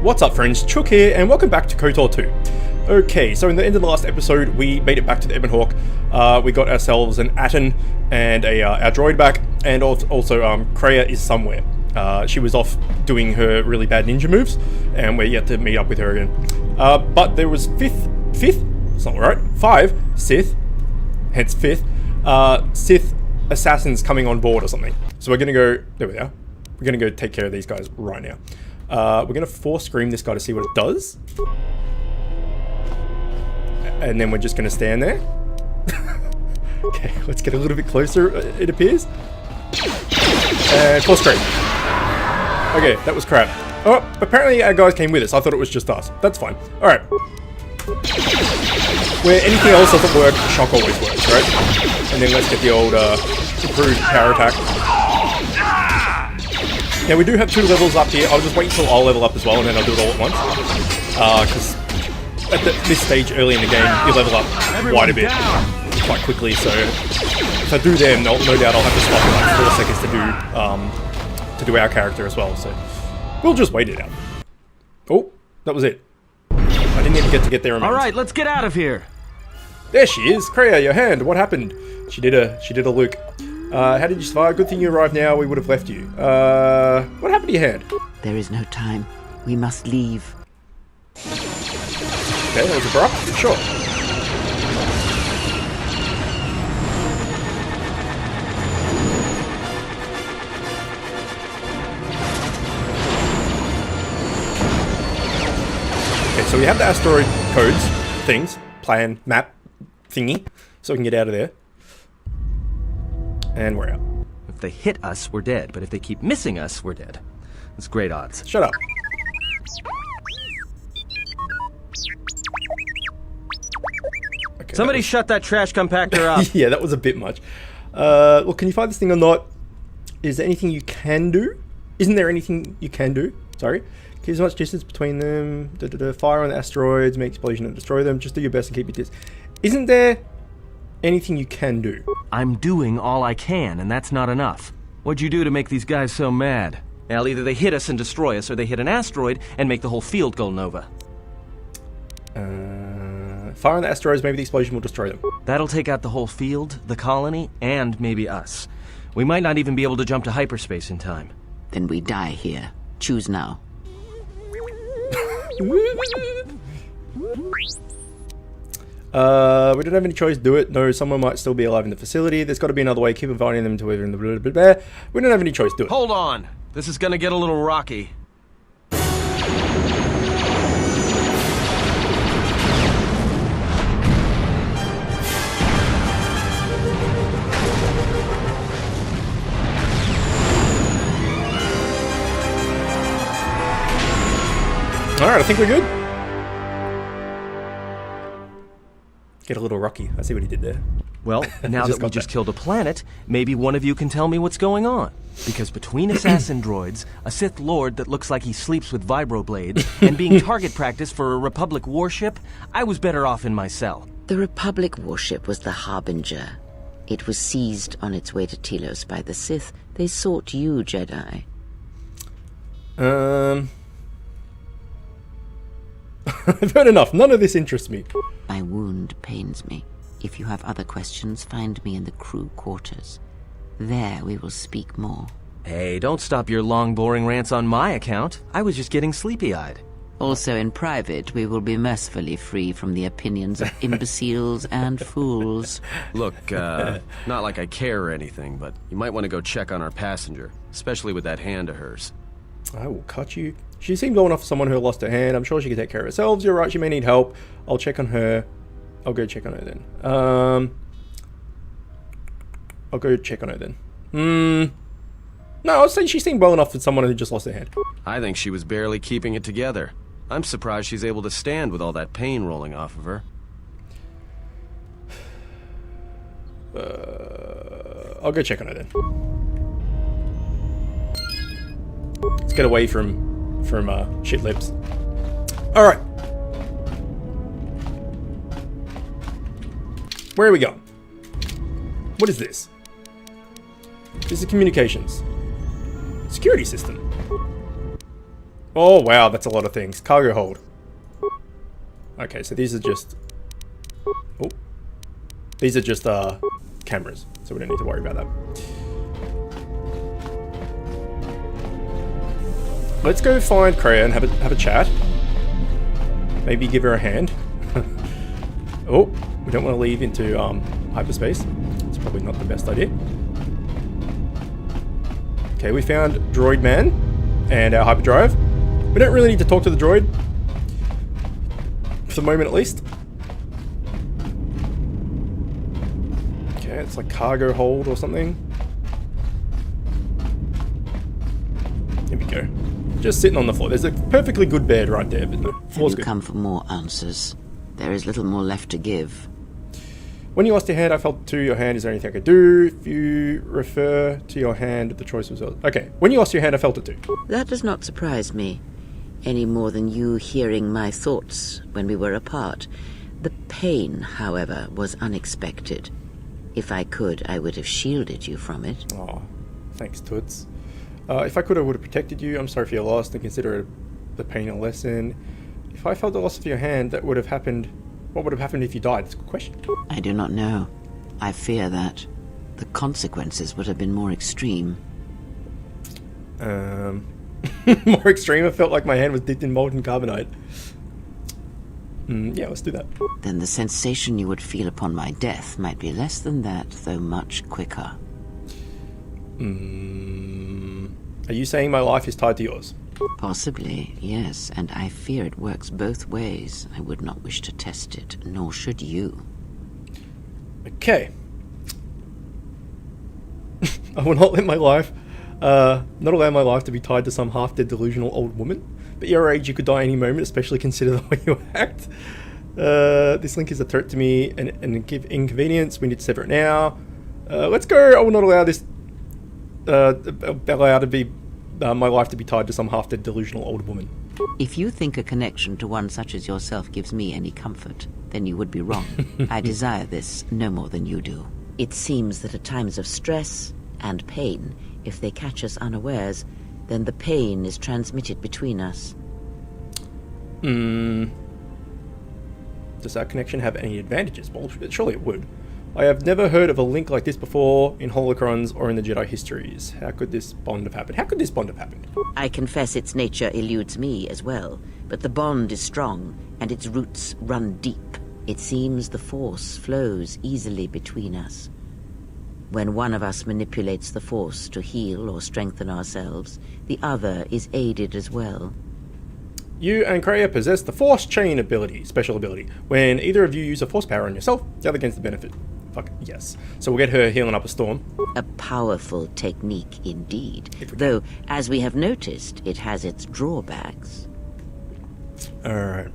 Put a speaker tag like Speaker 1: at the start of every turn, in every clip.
Speaker 1: What's up friends, Chook here, and welcome back to KOTOR 2. Okay, so in the end of the last episode, we made it back to the Ebon Hawk. We got ourselves an Atton and our droid back, and also Kreia is somewhere. She was off doing her really bad ninja moves, and we're yet to meet up with her again. But there was five Sith, hence fifth, Sith assassins coming on board or something. So we're gonna go, there we are. We're gonna go take care of these guys right now. We're gonna force scream this guy to see what it does. And then we're just gonna stand there. Okay, let's get a little bit closer, it appears. And force scream. Okay, that was crap. Oh, apparently our guys came with us. I thought it was just us. That's fine. Alright. Where anything else doesn't work, shock always works, right? And then let's get the old improved power attack. Now we do have 2 levels up here. I'll just wait until I'll level up as well, and then I'll do it all at once. Because at this stage early in the game, you level up quite a bit, quite quickly. So if I do them, no doubt I'll have to stop in like 4 seconds to do our character as well. So we'll just wait it out. Oh, that was it. I didn't even get to get there.
Speaker 2: All right, let's get out of here.
Speaker 1: There she is, Kreia. Your hand. What happened? She did a Luke. How did you survive? Good thing you arrived now. We would have left you. What happened to your hand?
Speaker 3: There is no time. We must leave.
Speaker 1: Okay, that was abrupt. Sure. Okay, so we have the asteroid codes, things, plan, map, thingy, so we can get out of there. And we're out.
Speaker 2: If they hit us, we're dead. But if they keep missing us, we're dead. That's great odds.
Speaker 1: Shut up. Okay,
Speaker 2: somebody shut that trash compactor up.
Speaker 1: Yeah, that was a bit much. Look, can you find this thing or not? Is there anything you can do? Isn't there anything you can do? Sorry. Keep as much distance between them. Fire on the asteroids, make explosion and destroy them. Just do your best and keep your distance. Isn't there anything you can do?
Speaker 2: I'm doing all I can, and that's not enough. What'd you do to make these guys so mad? Well, either they hit us and destroy us, or they hit an asteroid and make the whole field go nova.
Speaker 1: Fire on the asteroids, maybe the explosion will destroy them.
Speaker 2: That'll take out the whole field, the colony, and maybe us. We might not even be able to jump to hyperspace in time.
Speaker 3: Then we die here. Choose now.
Speaker 1: We don't have any choice to do it. No, someone might still be alive in the facility. There's got to be another way. Keep inviting them to within the blah, blah, blah. We don't have any choice to do it.
Speaker 2: Hold on. This is gonna get a little rocky.
Speaker 1: Alright, I think we're good. Get a little rocky. I see what he did there.
Speaker 2: Well, now that we just killed a planet, maybe one of you can tell me what's going on. Because between assassin droids, a Sith Lord that looks like he sleeps with vibroblades, and being target practice for a Republic warship, I was better off in my cell.
Speaker 3: The Republic warship was the Harbinger. It was seized on its way to Telos by the Sith. They sought you, Jedi.
Speaker 1: I've heard enough. None of this interests me.
Speaker 3: My wound pains me. If you have other questions, find me in the crew quarters. There we will speak more.
Speaker 2: Hey, don't stop your long, boring rants on my account. I was just getting sleepy-eyed.
Speaker 3: Also in private, we will be mercifully free from the opinions of imbeciles and fools.
Speaker 2: Look, not like I care or anything, but you might want to go check on our passenger, especially with that hand of hers.
Speaker 1: I will cut you. She seemed low enough for someone who lost her hand. I'm sure she can take care of herself. You're right, she may need help. I'll check on her. I'll go check on her then. I'll go check on her then. No, I was saying she seemed well enough for someone who just lost their hand.
Speaker 2: I think she was barely keeping it together. I'm surprised she's able to stand with all that pain rolling off of her.
Speaker 1: I'll go check on her then. Let's get away from shit lips. All right. Where are we going? What is this? This is communications. Security system. Oh, wow, that's a lot of things. Cargo hold. Okay, so these are just... Oh. These are just, cameras, so we don't need to worry about that. Let's go find Kreia and have a chat. Maybe give her a hand. Oh, we don't want to leave into hyperspace. It's probably not the best idea. Okay, we found Droid Man and our hyperdrive. We don't really need to talk to the droid. For the moment at least. Okay, it's like cargo hold or something. Here we go. Just sitting on the floor. There's a perfectly good bed right there, but the floor's
Speaker 3: Have you
Speaker 1: good.
Speaker 3: come for more answers? There is little more left to give.
Speaker 1: When you lost your hand, I felt to your hand. Is there anything I could do? If you refer to your hand, the choice was... Okay, when you lost your hand, I felt it too.
Speaker 3: That does not surprise me, any more than you hearing my thoughts when we were apart. The pain, however, was unexpected. If I could, I would have shielded you from it.
Speaker 1: Oh, thanks, Toots. If I could, I would have protected you. I'm sorry for your loss and consider the pain a lesson. If I felt the loss of your hand, that would have happened... What would have happened if you died? That's a good question.
Speaker 3: I do not know. I fear that the consequences would have been more extreme.
Speaker 1: More extreme. I felt like my hand was dipped in molten carbonite. Yeah, let's do that.
Speaker 3: Then the sensation you would feel upon my death might be less than that, though much quicker.
Speaker 1: Are you saying my life is tied to yours?
Speaker 3: Possibly, yes, and I fear it works both ways. I would not wish to test it, nor should you.
Speaker 1: Okay. I will not let my life, not allow my life to be tied to some half-dead delusional old woman. But your age, you could die any moment, especially consider the way you act. This link is a threat to me and give inconvenience. We need to sever it now. Let's go. I will not allow this, my life to be tied to some half-dead delusional old woman.
Speaker 3: If you think a connection to one such as yourself gives me any comfort, then you would be wrong. I desire this no more than you do. It seems that at times of stress and pain, if they catch us unawares, then the pain is transmitted between us.
Speaker 1: Does our connection have any advantages? Well, surely it would. I have never heard of a link like this before in holocrons or in the Jedi histories. How could this bond have happened? How could this bond have happened?
Speaker 3: I confess its nature eludes me as well, but the bond is strong, and its roots run deep. It seems the Force flows easily between us. When one of us manipulates the Force to heal or strengthen ourselves, the other is aided as well.
Speaker 1: You and Kreia possess the Force Chain ability, special ability. When either of you use a Force power on yourself, the other gains the benefit. Fuck, yes. So we'll get her healing up a storm.
Speaker 3: A powerful technique indeed, though, as we have noticed, it has its drawbacks.
Speaker 1: Alright.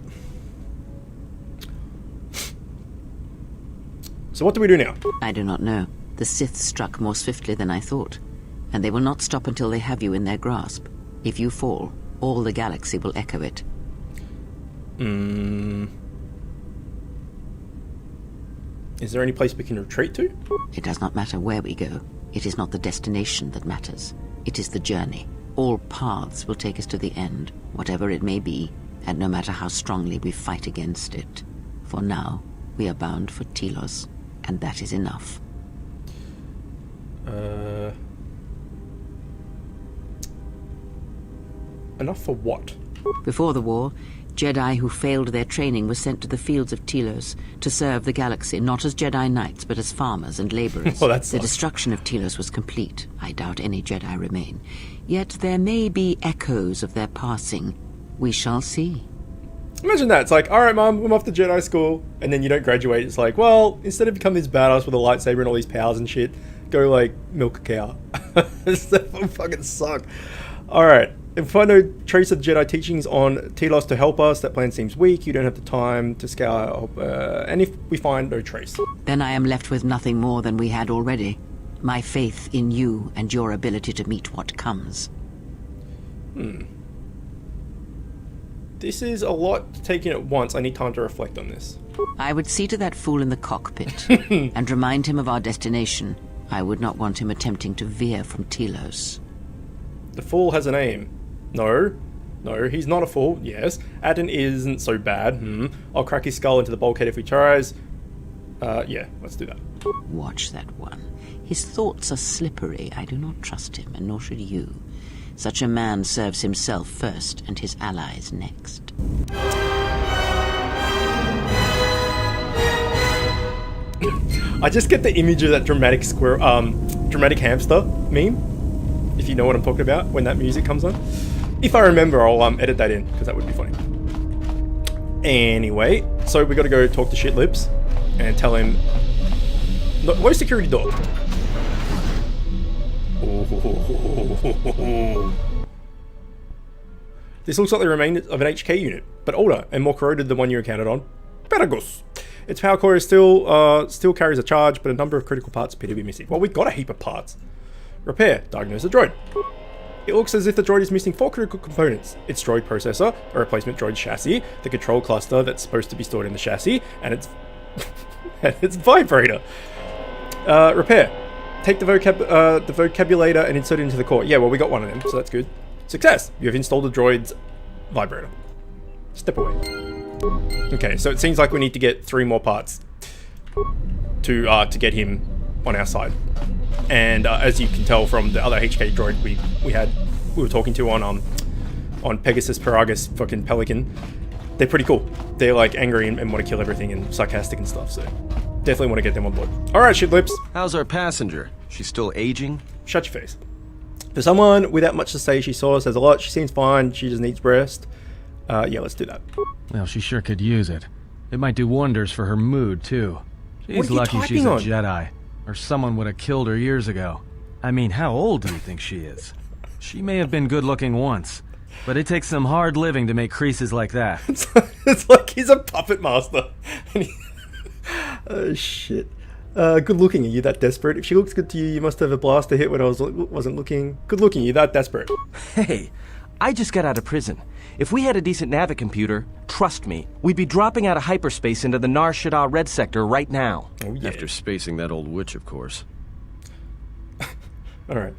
Speaker 1: So what do we do now?
Speaker 3: I do not know. The Sith struck more swiftly than I thought, and they will not stop until they have you in their grasp. If you fall, all the galaxy will echo it.
Speaker 1: Is there any place we can retreat to?
Speaker 3: It does not matter where we go. It is not the destination that matters. It is the journey. All paths will take us to the end, whatever it may be, and no matter how strongly we fight against it. For now, we are bound for Telos, and that is enough.
Speaker 1: Enough for what?
Speaker 3: Before the war, Jedi who failed their training were sent to the fields of Telos to serve the galaxy, not as Jedi Knights, but as farmers and laborers.
Speaker 1: Well, that's
Speaker 3: the
Speaker 1: nice.
Speaker 3: destruction of Telos was complete. I doubt any Jedi remain. Yet there may be echoes of their passing. We shall see.
Speaker 1: Imagine that. It's like, alright, Mum, I'm off to Jedi school. And then you don't graduate. It's like, well, instead of becoming this badass with a lightsaber and all these powers and shit, go, like, milk a cow. That would fucking suck. Alright. If we find no trace of Jedi teachings on Telos to help us, that plan seems weak. You don't have the time to scour. And if we find no trace.
Speaker 3: Then I am left with nothing more than we had already. My faith in you and your ability to meet what comes.
Speaker 1: This is a lot to take in at once. I need time to reflect on this.
Speaker 3: I would see to that fool in the cockpit and remind him of our destination. I would not want him attempting to veer from Telos.
Speaker 1: The fool has a name. No. No, he's not a fool. Yes. Atton isn't so bad. I'll crack his skull into the bulkhead if he tries. Yeah, let's do that.
Speaker 3: Watch that one. His thoughts are slippery. I do not trust him, and nor should you. Such a man serves himself first, and his allies next.
Speaker 1: I just get the image of that dramatic dramatic hamster meme, if you know what I'm talking about, when that music comes on. If I remember, I'll edit that in, because that would be funny. Anyway, so we got to go talk to Shit Lips and tell him, low security door. This looks like the remains of an HK unit, but older and more corroded than one you encountered on Paragus. Its power core is still carries a charge, but a number of critical parts appear to be missing. Well, we've got a heap of parts. Repair. Diagnose the droid. It looks as if the droid is missing 4 critical components. Its droid processor, a replacement droid chassis, the control cluster that's supposed to be stored in the chassis, and its and its vibrator. Repair. Take the vocabulator and insert it into the core. Yeah, well, we got one of them, so that's good. Success. You have installed the droid's vibrator. Step away. Okay, so it seems like we need to get 3 more parts to get him on our side. And as you can tell from the other HK droid we were talking to on Pegasus, Paragus, fucking Pelican, they're pretty cool. They're like angry and want to kill everything and sarcastic and stuff. So definitely want to get them on board. All right, Shit Lips.
Speaker 2: How's our passenger? She's still aging?
Speaker 1: Shut your face. For someone without much to say, she says a lot. She seems fine. She just needs rest. Yeah, let's do that.
Speaker 4: Well, she sure could use it. It might do wonders for her mood, too. She's lucky she's a Jedi, or someone would have killed her years ago. I mean, how old do you think she is? She may have been good-looking once, but it takes some hard living to make creases like that.
Speaker 1: It's like he's a puppet master. Oh, shit. Good looking, are you that desperate? If she looks good to you, you must have a blaster hit when I wasn't looking. Good looking, you that desperate?
Speaker 2: Hey, I just got out of prison. If we had a decent navicomputer, trust me, we'd be dropping out of hyperspace into the Nar Shaddaa Red Sector right now.
Speaker 1: Oh, yeah.
Speaker 2: After spacing that old witch, of course.
Speaker 1: Alright.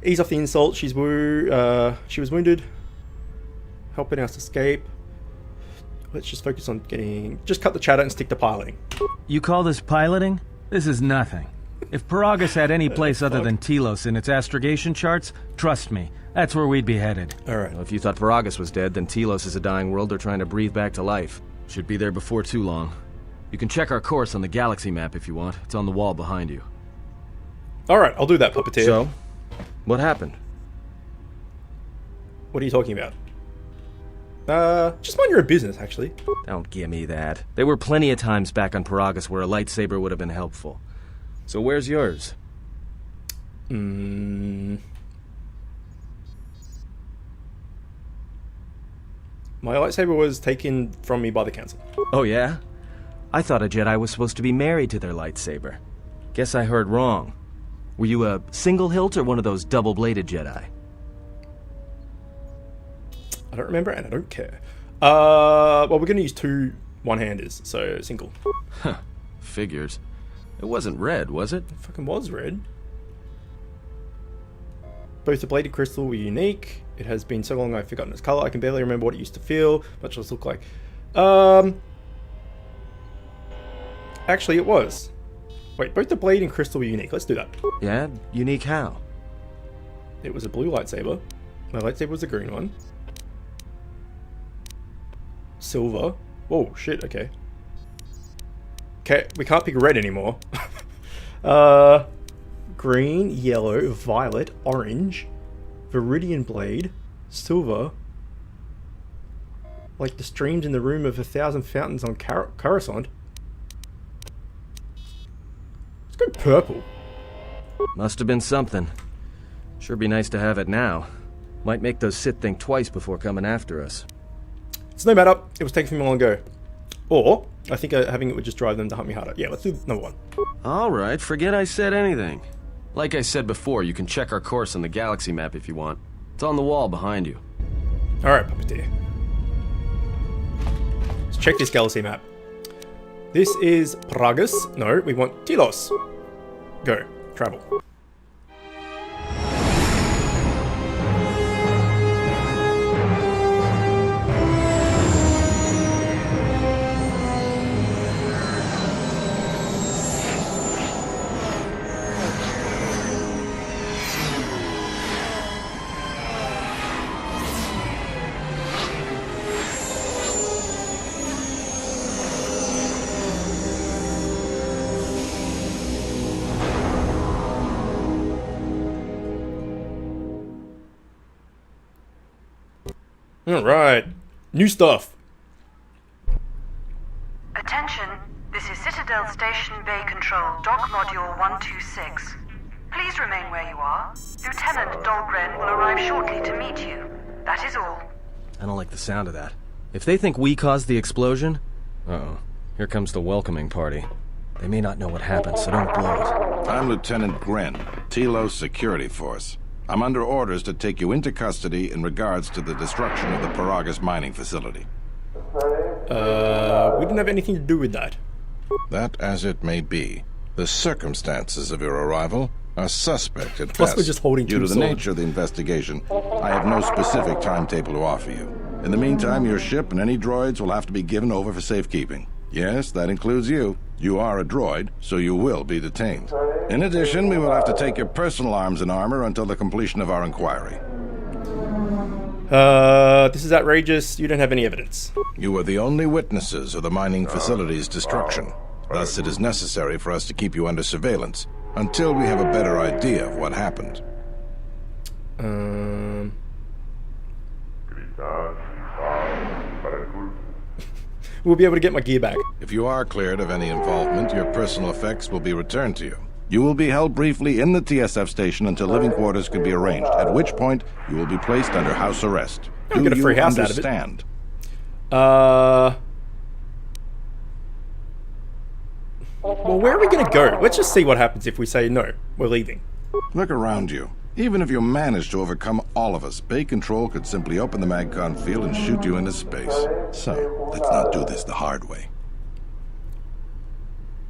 Speaker 1: Ease off the insult. She was wounded. Helping us escape. Let's just focus on just cut the chatter and stick to piloting.
Speaker 4: You call this piloting? This is nothing. If Paragus had any place other than Telos in its astrogation charts, trust me, that's where we'd be headed.
Speaker 1: Alright.
Speaker 2: Well, if you thought Paragus was dead, then Telos is a dying world they're trying to breathe back to life. Should be there before too long. You can check our course on the galaxy map if you want. It's on the wall behind you.
Speaker 1: Alright, I'll do that, Puppeteer.
Speaker 2: So, what happened?
Speaker 1: What are you talking about? Just mind your own business, actually.
Speaker 2: Don't give me that. There were plenty of times back on Paragus where a lightsaber would have been helpful. So where's yours?
Speaker 1: My lightsaber was taken from me by the Council.
Speaker 2: Oh yeah? I thought a Jedi was supposed to be married to their lightsaber. Guess I heard wrong. Were you a single hilt or one of those double-bladed Jedi?
Speaker 1: I don't remember and I don't care. Well, we're going to use 2 one-handers, so single.
Speaker 2: Huh. Figures. It wasn't red, was it?
Speaker 1: It fucking was red. Both the bladed crystal were unique. It has been so long I've forgotten its color. I can barely remember what it used to feel, much less look like. Actually, it was. Wait, both the blade and crystal were unique. Let's do that.
Speaker 2: Yeah? Unique how?
Speaker 1: It was a blue lightsaber. My lightsaber was a green one. Silver. Oh, shit, okay. Okay, we can't pick red anymore. Green, yellow, violet, orange, viridian blade, silver. Like the streams in the room of 1,000 fountains on Coruscant. Let's go purple.
Speaker 2: Must have been something. Sure be nice to have it now. Might make those Sith think twice before coming after us.
Speaker 1: It's no matter. It was taken from me long ago. Or, I think having it would just drive them to hunt me harder. Yeah, let's do number 1.
Speaker 2: Alright, forget I said anything. Like I said before, you can check our course on the galaxy map if you want. It's on the wall behind you.
Speaker 1: Alright, Puppeteer. Let's check this galaxy map. This is Paragus. No, we want Telos. Go. Travel. Alright. New stuff.
Speaker 5: Attention, this is Citadel Station Bay Control, Dock Module 126. Please remain where you are. Lieutenant Dahlgren will arrive shortly to meet you. That is all.
Speaker 2: I don't like the sound of that. If they think we caused the explosion... Uh-oh. Here comes the welcoming party. They may not know what happened, so don't blow it.
Speaker 6: I'm Lieutenant Gren, Telos Security Force. I'm under orders to take you into custody in regards to the destruction of the Paragus mining facility.
Speaker 1: We didn't have anything to do with that.
Speaker 6: That as it may be, the circumstances of your arrival are suspect at
Speaker 1: Plus
Speaker 6: best.
Speaker 1: we're just holding
Speaker 6: Due to the
Speaker 1: swords.
Speaker 6: nature of the investigation, I have no specific timetable to offer you. In the meantime, your ship and any droids will have to be given over for safekeeping. Yes, that includes you. You are a droid, so you will be detained. In addition, we will have to take your personal arms and armor until the completion of our inquiry.
Speaker 1: This is outrageous. You don't have any evidence.
Speaker 6: You are the only witnesses of the mining facility's destruction. Thus, it is necessary for us to keep you under surveillance until we have a better idea of what happened.
Speaker 1: We'll be able to get my gear back.
Speaker 6: If you are cleared of any involvement, your personal effects will be returned to you. You will be held briefly in the TSF station until living quarters can be arranged, at which point you will be placed under house arrest.
Speaker 1: I'll get a free house out of it.
Speaker 6: Understand?
Speaker 1: Well, where are we going to go? Let's just see what happens if we say no. We're leaving.
Speaker 6: Look around you. Even if you manage to overcome all of us, Bay Control could simply open the MagCon field and shoot you into space. So, let's not do this the hard way.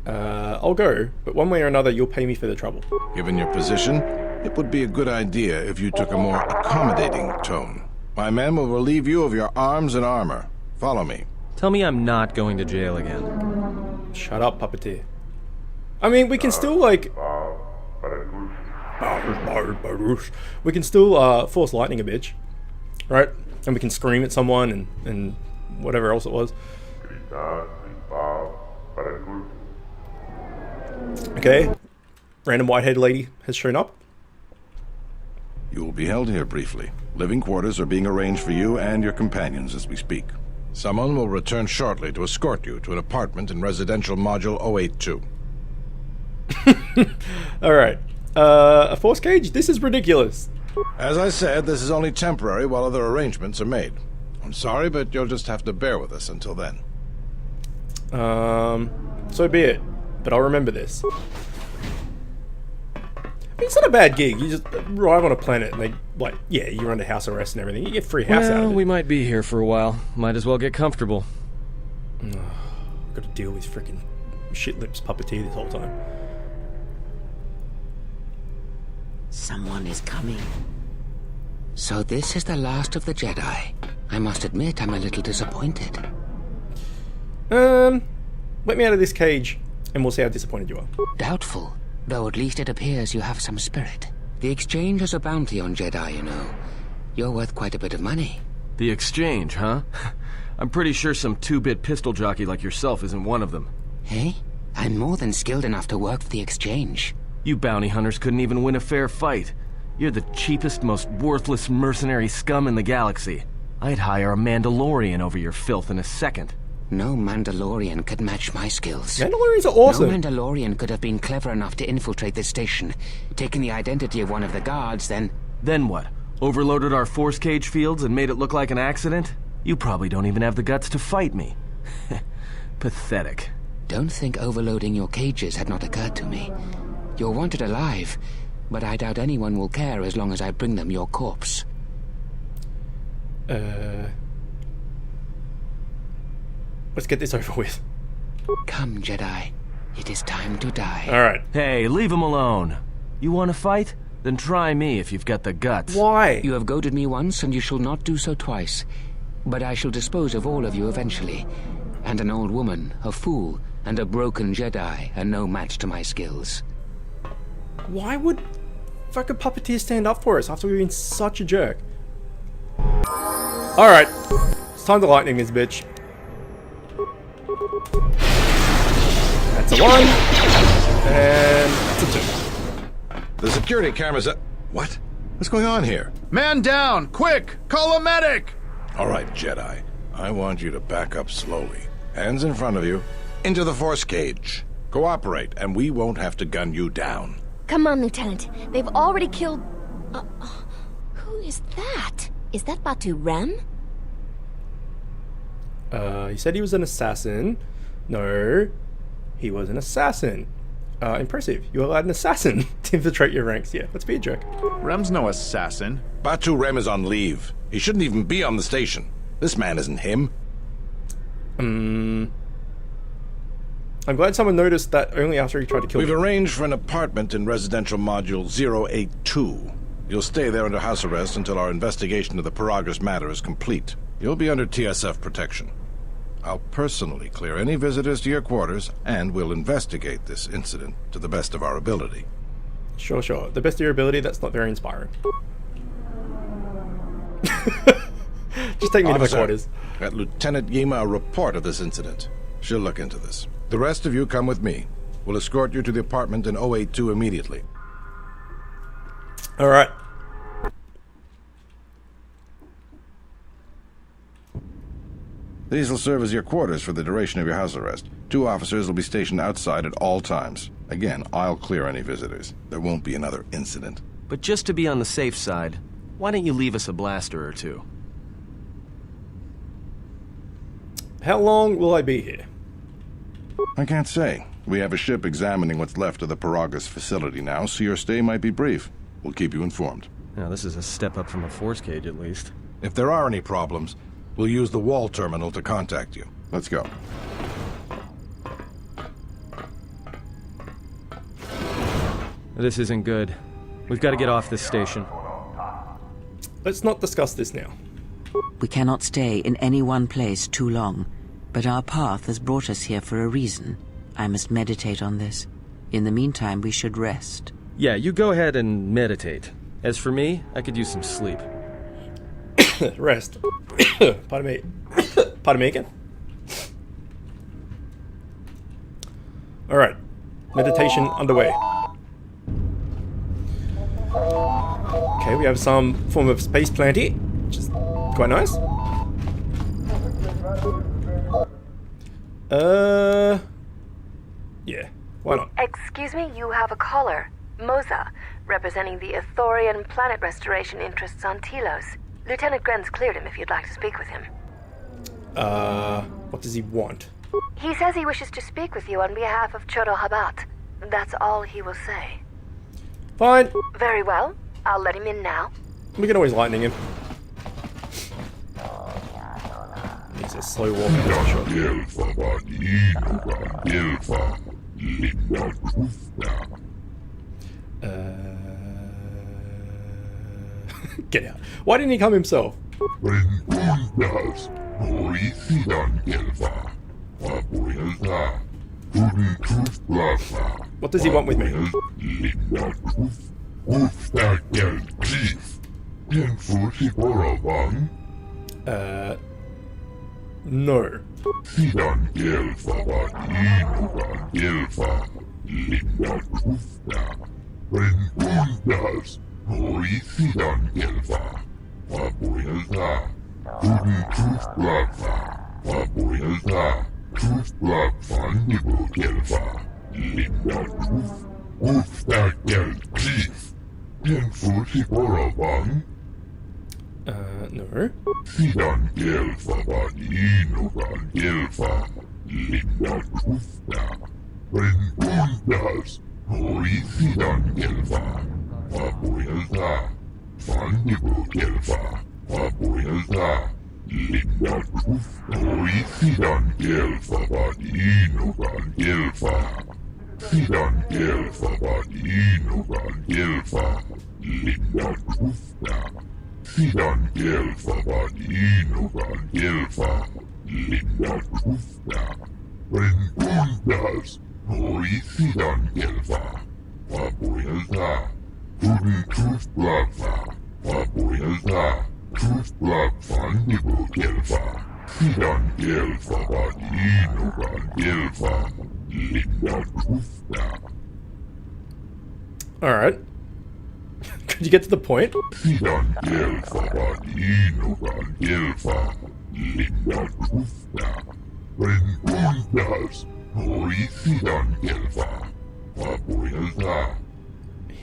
Speaker 1: I'll go, but one way or another, you'll pay me for the trouble.
Speaker 6: Given your position, it would be a good idea if you took a more accommodating tone. My men will relieve you of your arms and armor. Follow me.
Speaker 2: Tell me I'm not going to jail again.
Speaker 1: Shut up, Puppeteer. I mean, we can still, like... We can still, force lightning a bitch. Right? And we can scream at someone and whatever else it was. Okay. Random white-haired lady has shown up.
Speaker 6: You will be held here briefly. Living quarters are being arranged for you and your companions as we speak. Someone will return shortly to escort you to an apartment in Residential Module 082.
Speaker 1: Alright. A force cage? This is ridiculous.
Speaker 6: As I said, this is only temporary while other arrangements are made. I'm sorry, but you'll just have to bear with us until then.
Speaker 1: So be it. But I'll remember this. I mean, it's not a bad gig. You just arrive on a planet and they, like, yeah, you're under house arrest and everything. You get free house out of it.
Speaker 2: We might be here for a while. Might as well get comfortable.
Speaker 1: I've got to deal with freaking shit lips Puppeteer this whole time.
Speaker 3: Someone is coming. So this is the last of the Jedi. I must admit, I'm a little disappointed.
Speaker 1: Let me out of this cage, and we'll see how disappointed you are.
Speaker 3: Doubtful, though at least it appears you have some spirit. The exchange has a bounty on Jedi, you know. You're worth quite a bit of money.
Speaker 2: The exchange, huh? I'm pretty sure some two-bit pistol jockey like yourself isn't one of them.
Speaker 3: Hey? I'm more than skilled enough to work for the exchange.
Speaker 2: You bounty hunters couldn't even win a fair fight. You're the cheapest, most worthless mercenary scum in the galaxy. I'd hire a Mandalorian over your filth in a second.
Speaker 3: No Mandalorian could match my skills.
Speaker 1: Mandalorians are awesome.
Speaker 3: No Mandalorian could have been clever enough to infiltrate this station, taken the identity of one of the guards, then...
Speaker 2: Then what? Overloaded our force cage fields and made it look like an accident? You probably don't even have the guts to fight me. Pathetic.
Speaker 3: Don't think overloading your cages had not occurred to me. You're wanted alive, but I doubt anyone will care as long as I bring them your corpse.
Speaker 1: Let's get this over with.
Speaker 3: Come, Jedi. It is time to die.
Speaker 1: Alright.
Speaker 2: Hey, leave him alone. You want to fight? Then try me if you've got the guts.
Speaker 1: Why?
Speaker 3: You have goaded me once, and you shall not do so twice. But I shall dispose of all of you eventually. And an old woman, a fool, and a broken Jedi are no match to my skills.
Speaker 1: Why would fucking Puppeteer stand up for us after we've been such a jerk? Alright. It's time to lightning this bitch. That's a 1. And that's a 2.
Speaker 6: The security cameras up. What? What's going on here?
Speaker 7: Man down! Quick! Call a medic!
Speaker 6: All right, Jedi. I want you to back up slowly. Hands in front of you. Into the force cage. Cooperate, and we won't have to gun you down.
Speaker 7: Come on, Lieutenant. They've already killed... who is that? Is that Batu Rem?
Speaker 1: He said he was an assassin. No, he was an assassin. Impressive. You allowed an assassin to infiltrate your ranks. Yeah, let's be a jerk.
Speaker 8: Rem's no assassin.
Speaker 6: Batu Rem is on leave. He shouldn't even be on the station. This man isn't him.
Speaker 1: I'm glad someone noticed that only after he tried to kill
Speaker 6: We've
Speaker 1: me.
Speaker 6: arranged for an apartment in residential module 082. You'll stay there under house arrest until our investigation of the Paragus matter is complete. You'll be under TSF protection. I'll personally clear any visitors to your quarters, and we'll investigate this incident to the best of our ability.
Speaker 1: Sure. The best of your ability, that's not very inspiring. Just take me to my
Speaker 6: Officer,
Speaker 1: quarters.
Speaker 6: Get Lieutenant Yima a report of this incident. She'll look into this. The rest of you come with me. We'll escort you to the apartment in 082 immediately.
Speaker 1: Alright.
Speaker 6: These will serve as your quarters for the duration of your house arrest. 2 officers will be stationed outside at all times. Again, I'll clear any visitors. There won't be another incident.
Speaker 2: But just to be on the safe side, why don't you leave us a blaster or two?
Speaker 1: How long will I be here?
Speaker 6: I can't say. We have a ship examining what's left of the Paragus facility now, so your stay might be brief. We'll keep you informed.
Speaker 2: Now, this is a step up from a force cage, at least.
Speaker 6: If there are any problems, we'll use the wall terminal to contact you. Let's go.
Speaker 2: This isn't good. We've got to get off this station.
Speaker 1: Let's not discuss this now.
Speaker 3: We cannot stay in any one place too long, but our path has brought us here for a reason. I must meditate on this. In the meantime, we should rest.
Speaker 2: Yeah, you go ahead and meditate. As for me, I could use some sleep.
Speaker 1: Rest. Pardon me. Pardon me again. Alright. Meditation underway. Okay, we have some form of space plant here, which is quite nice. Yeah, why not?
Speaker 5: Excuse me, you have a caller. Moza, representing the Athorian planet restoration interests on Telos. Lieutenant Gren's cleared him if you'd like to speak with him.
Speaker 1: What does he want?
Speaker 5: He says he wishes to speak with you on behalf of Chodo Habat. That's all he will say.
Speaker 1: Fine.
Speaker 5: Very well. I'll let him in now.
Speaker 1: We can always lightning him. He's a slow walker, that's for sure. Get out. Why didn't he come himself? What does he want with me? No. No. Alright. Could you get to the point?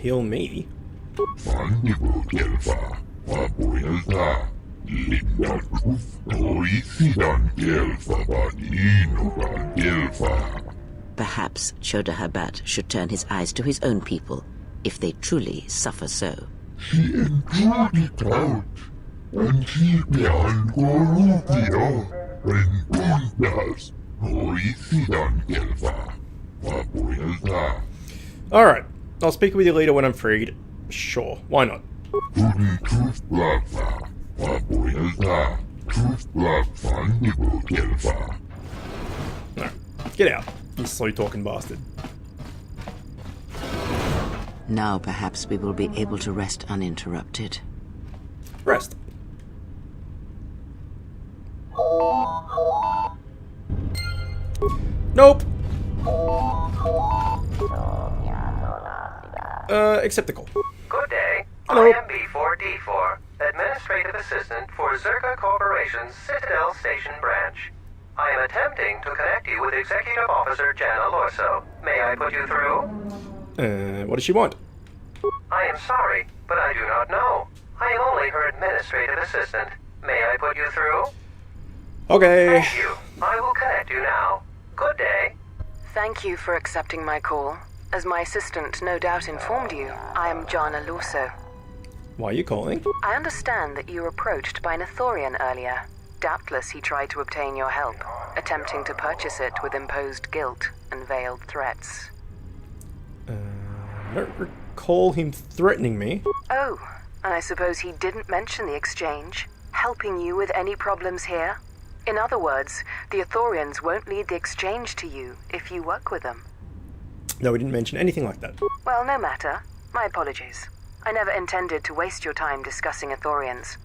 Speaker 1: Heal me?
Speaker 3: Perhaps Chodahabat should turn his eyes to his own people, if they truly suffer so.
Speaker 1: Alright, I'll speak with your leader when I'm freed. Sure, why not? No, get out, you slow-talking bastard.
Speaker 3: Now perhaps we will be able to rest uninterrupted.
Speaker 1: Rest. Nope. Acceptable.
Speaker 9: Good day.
Speaker 1: Hello.
Speaker 9: I am B4D4, Administrative Assistant for Zerka Corporation's Citadel Station branch. I am attempting to connect you with Executive Officer Jana Lorso. May I put you through?
Speaker 1: What does she want?
Speaker 9: I am sorry, but I do not know. I am only her Administrative Assistant. May I put you through?
Speaker 1: Okay.
Speaker 9: Thank you. I will connect you now. Good day.
Speaker 5: Thank you for accepting my call. As my assistant no doubt informed you, I am Jana Lorso.
Speaker 1: Why are you calling?
Speaker 5: I understand that you were approached by an Ithorian earlier. Doubtless he tried to obtain your help, attempting to purchase it with imposed guilt and veiled threats.
Speaker 1: I don't recall him threatening me.
Speaker 5: Oh, and I suppose he didn't mention the exchange, helping you with any problems here? In other words, the Ithorians won't lead the exchange to you if you work with them.
Speaker 1: No, he didn't mention anything like that.
Speaker 5: Well, no matter. My apologies. I never intended to waste your time discussing Ithorians.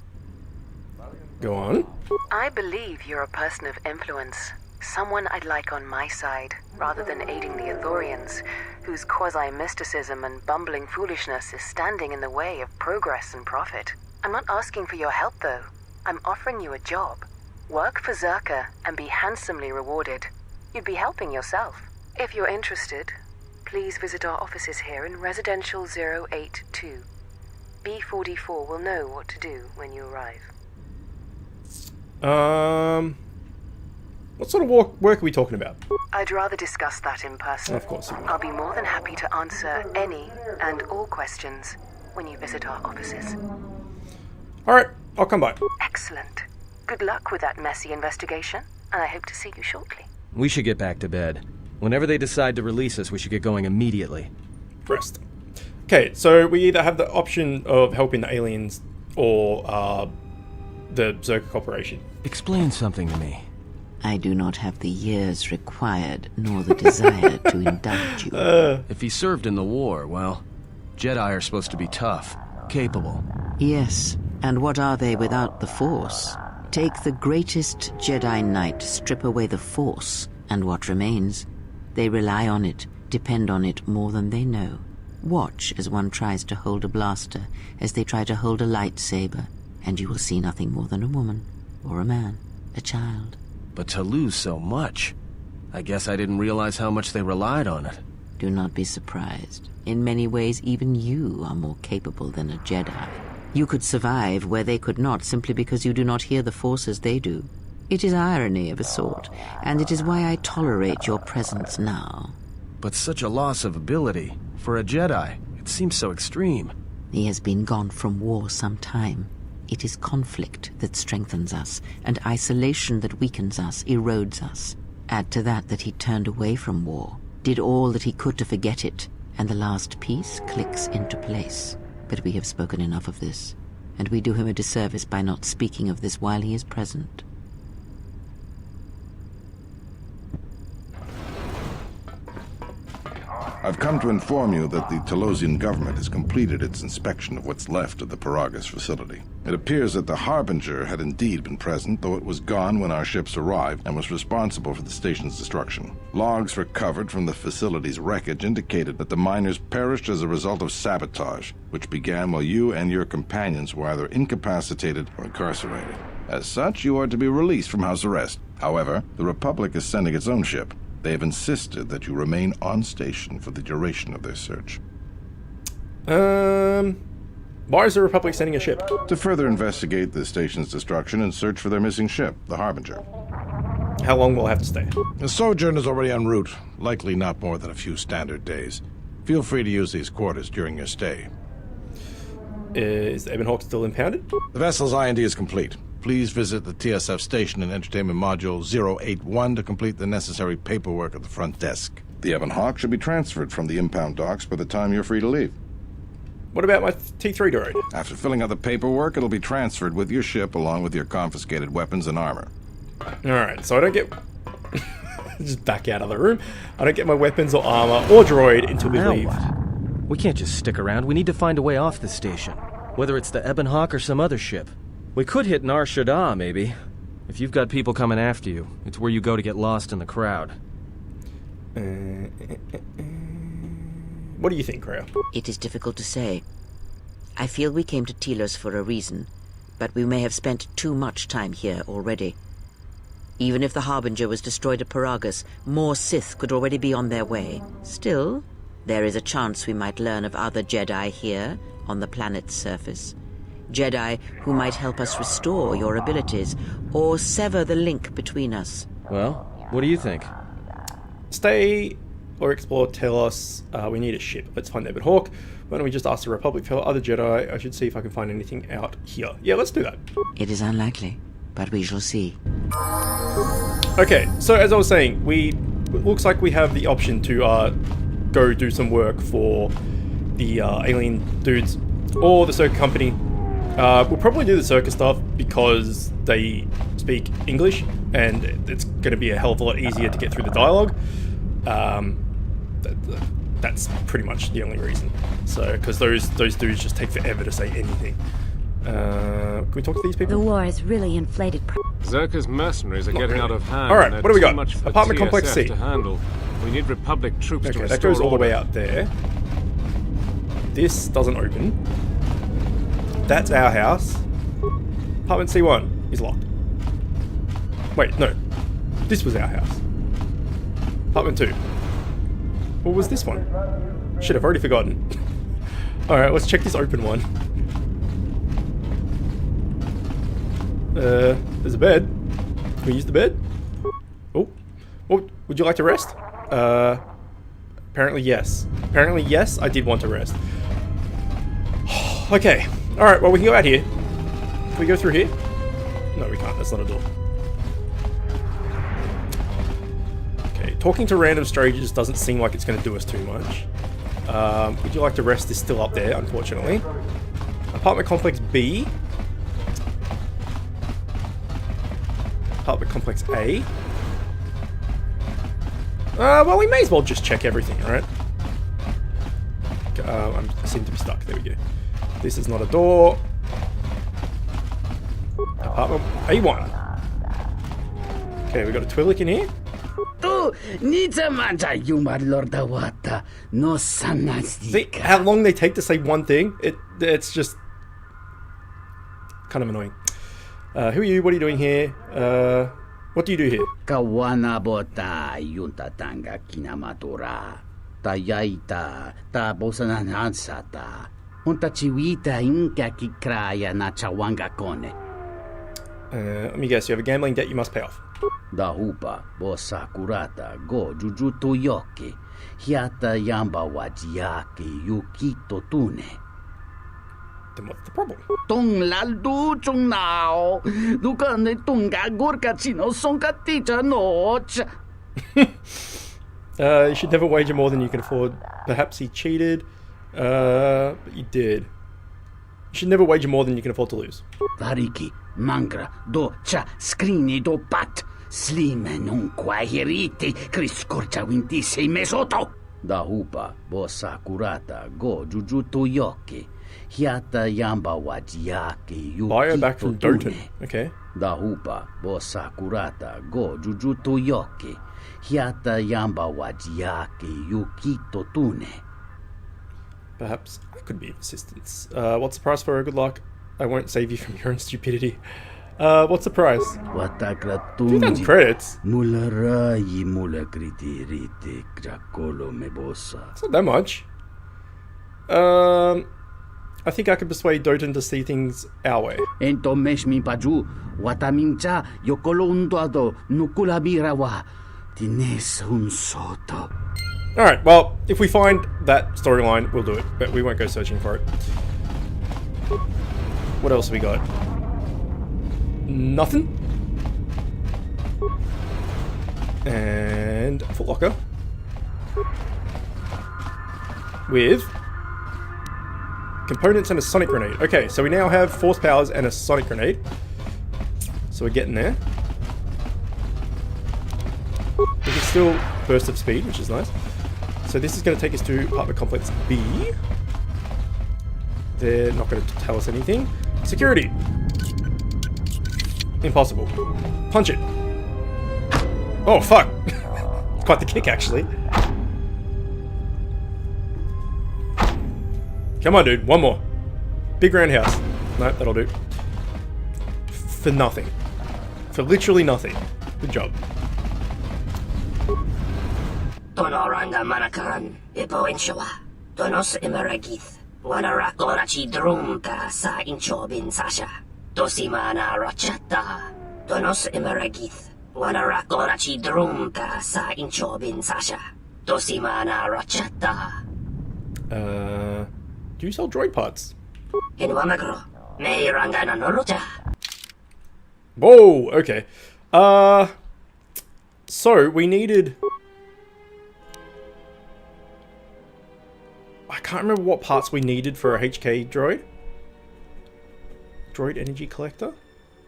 Speaker 1: Go on.
Speaker 5: I believe you're a person of influence. Someone I'd like on my side, rather than aiding the Ithorians, whose quasi-mysticism and bumbling foolishness is standing in the way of progress and profit. I'm not asking for your help, though. I'm offering you a job. Work for Zerka and be handsomely rewarded. You'd be helping yourself. If you're interested, please visit our offices here in Residential 082. B44 will know what to do when you arrive.
Speaker 1: What sort of work are we talking about?
Speaker 5: I'd rather discuss that in person.
Speaker 1: Of course you will.
Speaker 5: I'll be more than happy to answer any and all questions when you visit our offices.
Speaker 1: Alright, I'll come by.
Speaker 5: Excellent. Good luck with that messy investigation, and I hope to see you shortly.
Speaker 2: We should get back to bed. Whenever they decide to release us, we should get going immediately.
Speaker 1: Rest. Okay, so we either have the option of helping the aliens or the Zerka Corporation.
Speaker 2: Explain something to me.
Speaker 3: I do not have the years required, nor the desire to indulge you.
Speaker 2: If he served in the war, well, Jedi are supposed to be tough, capable.
Speaker 3: Yes, and what are they without the Force? Take the greatest Jedi Knight, strip away the Force, and what remains? They rely on it, depend on it more than they know. Watch as one tries to hold a blaster, as they try to hold a lightsaber, and you will see nothing more than a woman, or a man, a child.
Speaker 2: But to lose so much, I guess I didn't realize how much they relied on it.
Speaker 3: Do not be surprised. In many ways, even you are more capable than a Jedi. You could survive where they could not simply because you do not hear the Force as they do. It is irony of a sort, and it is why I tolerate your presence now.
Speaker 2: But such a loss of ability, for a Jedi, it seems so extreme.
Speaker 3: He has been gone from war some time. It is conflict that strengthens us, and isolation that weakens us, erodes us. Add to that he turned away from war, did all that he could to forget it, and the last piece clicks into place. But we have spoken enough of this, and we do him a disservice by not speaking of this while he is present.
Speaker 6: I've come to inform you that the Telosian government has completed its inspection of what's left of the Paragus facility. It appears that the Harbinger had indeed been present, though it was gone when our ships arrived and was responsible for the station's destruction. Logs recovered from the facility's wreckage indicated that the miners perished as a result of sabotage, which began while you and your companions were either incapacitated or incarcerated. As such, you are to be released from house arrest. However, the Republic is sending its own ship. They have insisted that you remain on station for the duration of their search.
Speaker 1: Why is the Republic sending a ship?
Speaker 6: To further investigate the station's destruction and search for their missing ship, the Harbinger.
Speaker 1: How long will I have to stay?
Speaker 10: The sojourn is already en route, likely not more than a few standard days. Feel free to use these quarters during your stay.
Speaker 1: Is the Ebon Hawk still impounded?
Speaker 10: The vessel's IND is complete. Please visit the TSF station and entertainment module 081 to complete the necessary paperwork at the front desk.
Speaker 6: The Ebon Hawk should be transferred from the impound docks by the time you're free to leave.
Speaker 1: What about my T3 droid?
Speaker 6: After filling out the paperwork, it'll be transferred with your ship along with your confiscated weapons and armor.
Speaker 1: Alright, so I don't get... just back out of the room. I don't get my weapons or armor or droid until we
Speaker 2: Now
Speaker 1: leave.
Speaker 2: what? We can't just stick around. We need to find a way off the station. Whether it's the Ebon Hawk or some other ship. We could hit Nar Shaddaa, maybe. If you've got people coming after you, it's where you go to get lost in the crowd.
Speaker 1: What do you think, Creo?
Speaker 3: It is difficult to say. I feel we came to Telos for a reason, but we may have spent too much time here already. Even if the Harbinger was destroyed at Paragus, more Sith could already be on their way. Still, there is a chance we might learn of other Jedi here, on the planet's surface. Jedi who might help us restore your abilities, or sever the link between us.
Speaker 2: Well, what do you think?
Speaker 1: Stay or explore Telos. We need a ship. Let's find Ebon Hawk. Why don't we just ask the Republic for other Jedi? I should see if I can find anything out here. Yeah, let's do that.
Speaker 3: It is unlikely, but we shall see.
Speaker 1: Okay, so as I was saying, it looks like we have the option to go do some work for the alien dudes or the Circuit Company. We'll probably do the Circuit stuff because they speak English and it's going to be a hell of a lot easier to get through the dialogue. That's pretty much the only reason. So, because those dudes just take forever to say anything. Can we talk to these people?
Speaker 7: The war has really inflated.
Speaker 11: Zerka's mercenaries are getting out of hand.
Speaker 1: All right, what do we got?
Speaker 11: Much for
Speaker 1: Apartment
Speaker 11: TSF
Speaker 1: Complex C.
Speaker 11: To handle. We need Republic troops to
Speaker 1: Okay,
Speaker 11: restore
Speaker 1: that goes all the way
Speaker 11: order.
Speaker 1: out there. This doesn't open. That's our house. Apartment C1 is locked. Wait, no. This was our house. Apartment 2. What was this one? Shit, I've already forgotten. Alright, let's check this open one. There's a bed. Can we use the bed? Oh. Would you like to rest? Apparently yes. Apparently yes, I did want to rest. Okay. Alright, well we can go out here. Can we go through here? No, we can't. That's not a door. Okay, talking to random strangers doesn't seem like it's going to do us too much. Would you like to rest? Is still up there, unfortunately. Apartment Complex B. Apartment Complex A. Well, we may as well just check everything, right? I seem to be stuck. There we go. This is not a door. Apartment A1. Okay, we got a Twi'lek in here. See how long they take to say one thing? It's just kind of annoying. Who are you? What are you doing here? What do you do here?
Speaker 12: Kawana bota yunta tanga kinamatura. Tayaita ta bosananansata. Unta chiwita inka kikraya na chawanga kone.
Speaker 1: Let me guess, you have a gambling debt you must pay off.
Speaker 12: Da hupa bosa kurata go jujuto yoke. Hiata yamba wajiake yukito tune.
Speaker 1: Then what's the problem?
Speaker 12: Tung laldu chung nao. Dukane tunga gurka chino sonka ticha noch.
Speaker 1: You should never wager more than you can afford. Perhaps he cheated, but you did. You should never wager more than you can afford to lose.
Speaker 12: Variki, mangra, do cha, scrini do pat. Slime non qua hiriti, criscorcia vinti sei mesoto. Dahupa bo sakurata go jujuto yoke. Hiata yamba wajiake yu.
Speaker 1: Bio back from Doton. Okay.
Speaker 12: Dahupa bo sakurata go jujuto yoke. Hiata yamba wajiake yukito tune.
Speaker 1: Perhaps I could be of assistance. What's the price for a good luck? I won't save you from your own stupidity. What's the price? 2,000 credits. It's not that much. I think I could persuade Doton to see things our way. Alright, well, if we find that storyline, we'll do it, but we won't go searching for it. What else have we got? Nothing. And a footlocker. With components and a sonic grenade. Okay, so we now have force powers and a sonic grenade. So we're getting there. We can still burst of speed, which is nice. So this is going to take us to apartment complex B. They're not going to tell us anything. Security. Impossible. Punch it. Oh, fuck. Quite the kick, actually. Come on, dude. One more. Big roundhouse. No, that'll do. For nothing. For literally nothing. Good job.
Speaker 13: Tonoranga Manakan, Ipo Inshawa, Tonos Imaragith, Wanarakorachi Drumta Sa Inchobin Sasha, Tosimana Rachata, Tonos Imaragith, Wanarakorachi Drumta Sa Inchobin Sasha, Tosimana Rachata.
Speaker 1: Do you sell droid parts?
Speaker 13: In Wamagro, May Rangana Noruta.
Speaker 1: Whoa, okay. So we needed... I can't remember what parts we needed for a HK droid. Droid energy collector?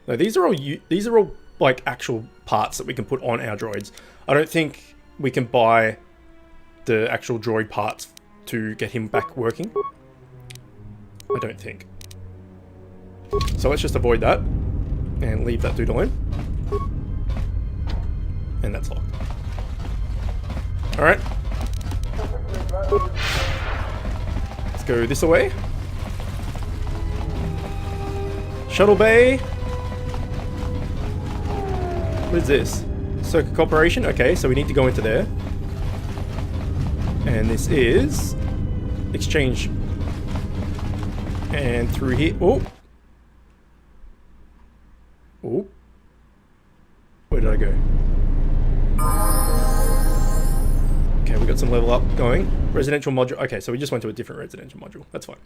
Speaker 1: No, these are all like actual parts that we can put on our droids. I don't think we can buy the actual droid parts to get him back working. I don't think. So let's just avoid that and leave that dude alone. And that's locked. Alright. Let's go this way. Shuttle Bay. What is this? Circuit Corporation? Okay, so we need to go into there. And this is... Exchange. And through here... Oh! Oh. Where did I go? Okay, we got some level up going. Residential module. Okay, so we just went to a different residential module. That's fine.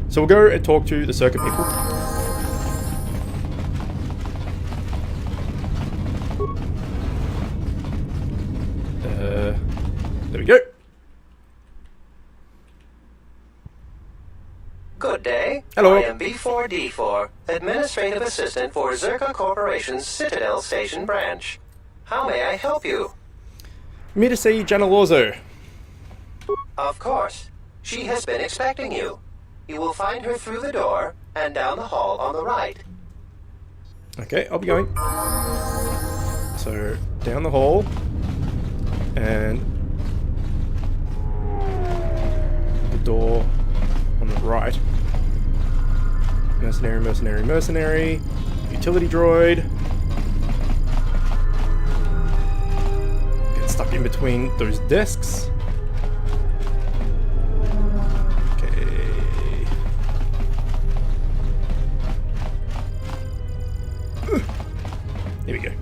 Speaker 1: So we'll go and talk to the circuit people. There we go.
Speaker 9: Good day.
Speaker 1: Hello.
Speaker 9: I am B4D4, Administrative Assistant for Zerka Corporation's Citadel Station branch. How may I help you?
Speaker 1: Me to see Jana Lorzo.
Speaker 9: Of course. She has been expecting you. You will find her through the door and down the hall on the right.
Speaker 1: Okay, I'll be going. So, down the hall. And the door on the right. Mercenary, mercenary, mercenary. Utility droid. Get stuck in between those desks. Okay. Here we go.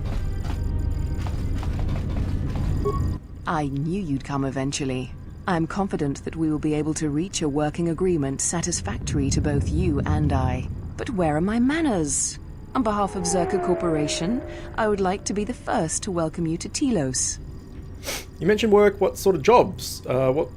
Speaker 5: I knew you'd come eventually. I'm confident that we will be able to reach a working agreement satisfactory to both you and I. But where are my manners? On behalf of Zerka Corporation, I would like to be the first to welcome you to Telos.
Speaker 1: You mentioned work, what sort of jobs? You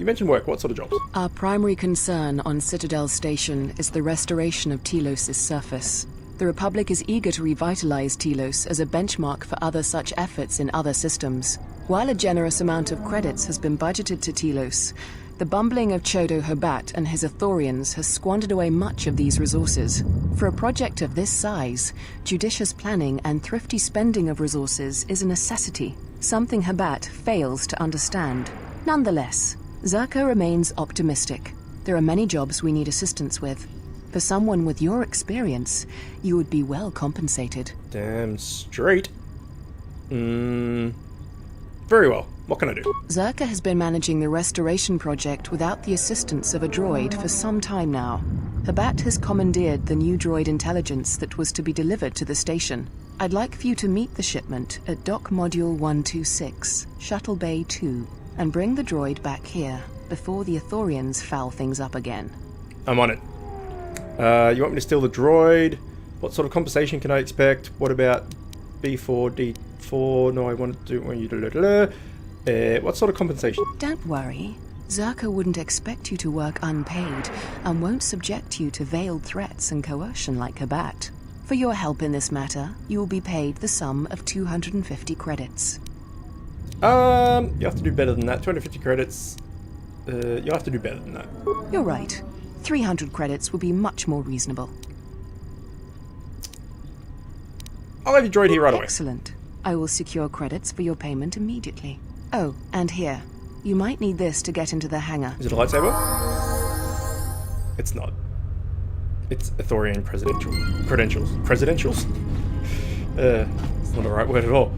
Speaker 1: mentioned work, what sort of jobs?
Speaker 5: Our primary concern on Citadel Station is the restoration of Telos' surface. The Republic is eager to revitalize Telos as a benchmark for other such efforts in other systems.
Speaker 14: While a generous amount of credits has been budgeted to Telos, the bumbling of Chodo Hobat and his Ithorians has squandered away much of these resources. For a project of this size, judicious planning and thrifty spending of resources is a necessity, something Hobat fails to understand. Nonetheless, Zerka remains optimistic. There are many jobs we need assistance with. For someone with your experience, you would be well compensated.
Speaker 1: Damn straight. Very well. What can I do?
Speaker 14: Zerka has been managing the restoration project without the assistance of a droid for some time now. Hobat has commandeered the new droid intelligence that was to be delivered to the station. I'd like for you to meet the shipment at Dock Module 126, Shuttle Bay 2, and bring the droid back here before the Ithorians foul things up again.
Speaker 1: I'm on it. You want me to steal the droid? What sort of compensation can I expect? What about B4, D4? No, I want to do... what sort of compensation?
Speaker 14: Don't worry. Zerka wouldn't expect you to work unpaid and won't subject you to veiled threats and coercion like Hobat. For your help in this matter, you will be paid the sum of 250 credits.
Speaker 1: You have to do better than that. 250 credits. You'll have to do better than that.
Speaker 14: You're right. 300 credits would be much more reasonable.
Speaker 1: I'll have your droid here right away.
Speaker 14: Excellent. I will secure credits for your payment immediately. Oh, and here. You might need this to get into the hangar.
Speaker 1: Is it a lightsaber? It's not. It's Ithorian credentials. Credentials? It's not the right word at all.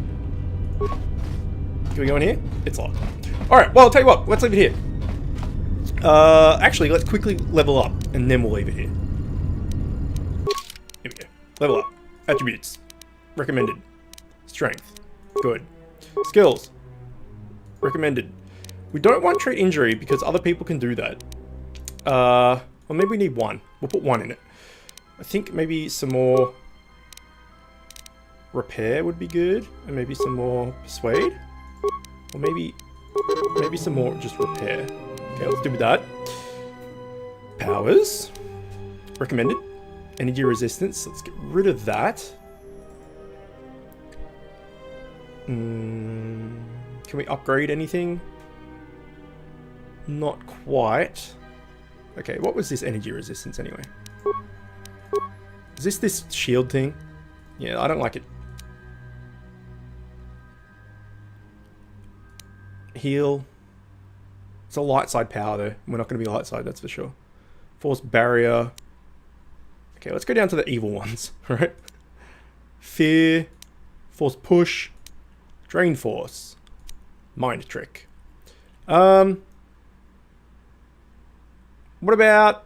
Speaker 1: Can we go in here? It's locked. Alright, well, I'll tell you what. Let's leave it here. Actually, let's quickly level up, and then we'll leave it here. Here we go. Level up. Attributes. Recommended. Strength. Good. Skills. Recommended. We don't want treat injury because other people can do that. Well, maybe we need one. We'll put one in it. I think maybe some more repair would be good, and maybe some more persuade, or maybe some more just repair. Okay, let's do with that. Powers. Recommended. Energy resistance. Let's get rid of that. Can we upgrade anything? Not quite. Okay, what was this energy resistance anyway? Is this shield thing? Yeah, I don't like it. Heal. It's a light side power though. We're not going to be light side, that's for sure. Force barrier. Okay, let's go down to the evil ones, right? Fear. Force push. Drain force. Mind trick. What about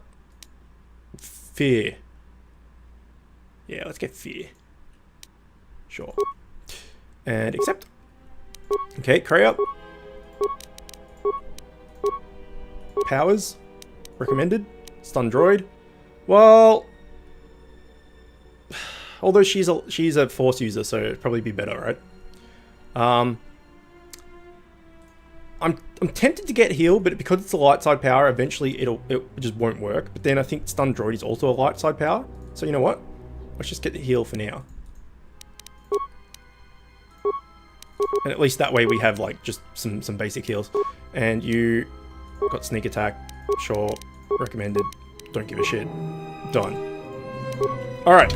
Speaker 1: fear? Yeah, let's get fear. Sure. And accept. Okay, Kreia. Powers. Recommended. Stun droid. Well, although she's a force user, so it'd probably be better, right? I'm tempted to get heal, but because it's a light side power, eventually it just won't work. But then I think stun droid is also a light side power. So you know what? Let's just get the heal for now. And at least that way we have like just some basic heals. And you got sneak attack, sure, recommended, don't give a shit. Done. Alright.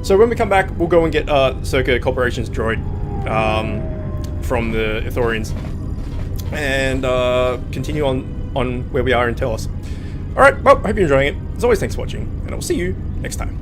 Speaker 1: So when we come back, we'll go and get Circa Corporation's droid from the Ithorians. And continue on where we are in Telos. Alright, well, I hope you're enjoying it. As always, thanks for watching, and I'll see you next time.